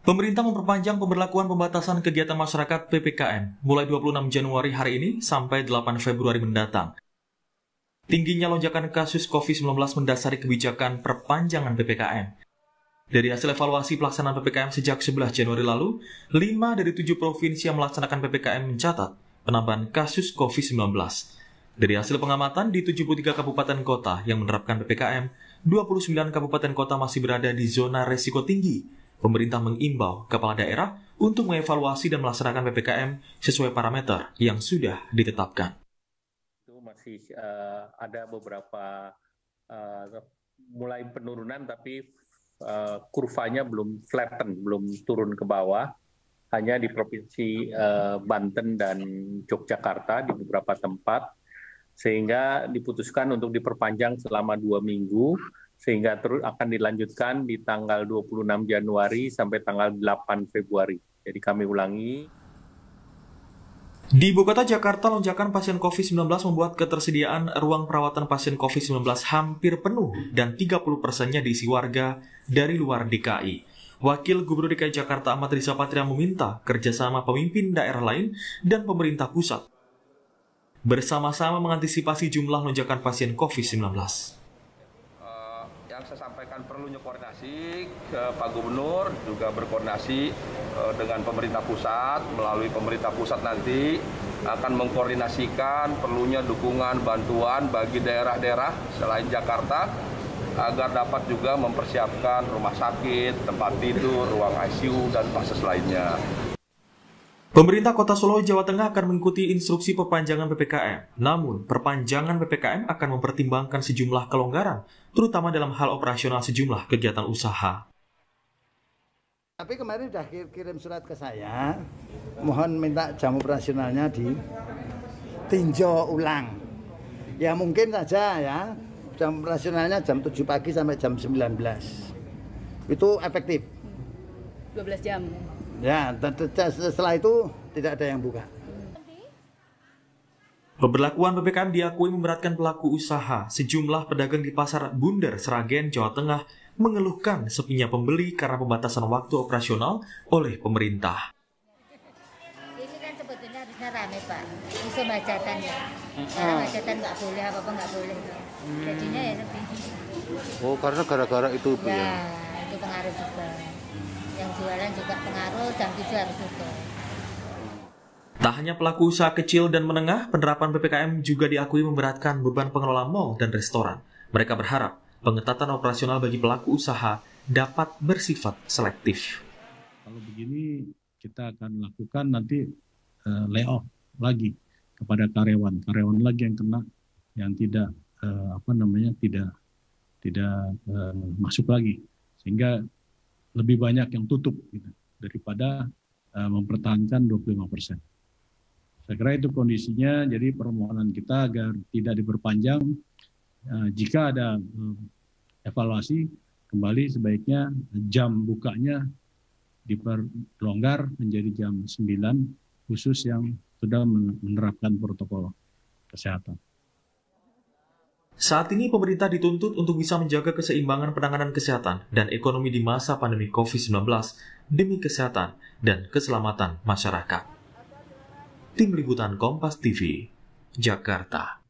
Pemerintah memperpanjang pemberlakuan pembatasan kegiatan masyarakat PPKM mulai 26 Januari hari ini sampai 8 Februari mendatang. Tingginya lonjakan kasus COVID-19 mendasari kebijakan perpanjangan PPKM. Dari hasil evaluasi pelaksanaan PPKM sejak 11 Januari lalu, 5 dari 7 provinsi yang melaksanakan PPKM mencatat penambahan kasus COVID-19. Dari hasil pengamatan di 73 kabupaten kota yang menerapkan PPKM, 29 kabupaten kota masih berada di zona resiko tinggi. Pemerintah mengimbau kepala daerah untuk mengevaluasi dan melaksanakan PPKM sesuai parameter yang sudah ditetapkan. Itu masih ada beberapa mulai penurunan, tapi kurvanya belum flatten, belum turun ke bawah. Hanya di Provinsi Banten dan Yogyakarta di beberapa tempat, sehingga diputuskan untuk diperpanjang selama 2 minggu, sehingga terus akan dilanjutkan di tanggal 26 Januari sampai tanggal 8 Februari. Jadi kami ulangi. Di Ibu Kota Jakarta, lonjakan pasien COVID-19 membuat ketersediaan ruang perawatan pasien COVID-19 hampir penuh dan 30%-nya diisi warga dari luar DKI. Wakil Gubernur DKI Jakarta Ahmad Riza Patria meminta kerjasama pemimpin daerah lain dan pemerintah pusat bersama-sama mengantisipasi jumlah lonjakan pasien COVID-19. Yang saya sampaikan perlunya koordinasi ke Pak Gubernur, juga berkoordinasi dengan pemerintah pusat. Melalui pemerintah pusat nanti akan mengkoordinasikan perlunya dukungan bantuan bagi daerah-daerah selain Jakarta, agar dapat juga mempersiapkan rumah sakit, tempat tidur, ruang ICU, dan fasilitas lainnya. Pemerintah Kota Solo, Jawa Tengah akan mengikuti instruksi perpanjangan PPKM. Namun, perpanjangan PPKM akan mempertimbangkan sejumlah kelonggaran, terutama dalam hal operasional sejumlah kegiatan usaha. Tapi kemarin sudah kirim surat ke saya, mohon minta jam operasionalnya ditinjau ulang. Ya mungkin saja ya, jam operasionalnya jam 7 pagi sampai jam 19. Itu efektif. 12 jam. Ya, setelah itu tidak ada yang buka. Pemberlakuan PPKM diakui memberatkan pelaku usaha. Sejumlah pedagang di Pasar Bunder, Sragen, Jawa Tengah mengeluhkan sepinya pembeli karena pembatasan waktu operasional oleh pemerintah. Ini kan sebetulnya harusnya rame, Pak. Isu hajatan ya. Karena hajatan nggak boleh, apa-apa nggak boleh. Jadinya ya lebih. Oh, karena gara-gara itu, Bu, ya? Itu pengaruh juga. Yang jualan juga pengaruh, jam 7 harus tutup. Tak hanya pelaku usaha kecil dan menengah, penerapan PPKM juga diakui memberatkan beban pengelola mal dan restoran. Mereka berharap pengetatan operasional bagi pelaku usaha dapat bersifat selektif. Kalau begini, kita akan lakukan nanti layoff lagi kepada karyawan lagi yang kena, yang tidak tidak masuk lagi, sehingga lebih banyak yang tutup gitu, daripada mempertahankan 25%. Saya kira itu kondisinya, jadi permohonan kita agar tidak diperpanjang. Jika ada evaluasi, kembali sebaiknya jam bukanya diperlonggar menjadi jam 9, khusus yang sudah menerapkan protokol kesehatan. Saat ini pemerintah dituntut untuk bisa menjaga keseimbangan penanganan kesehatan dan ekonomi di masa pandemi COVID-19 demi kesehatan dan keselamatan masyarakat. Tim Liputan Kompas TV, Jakarta.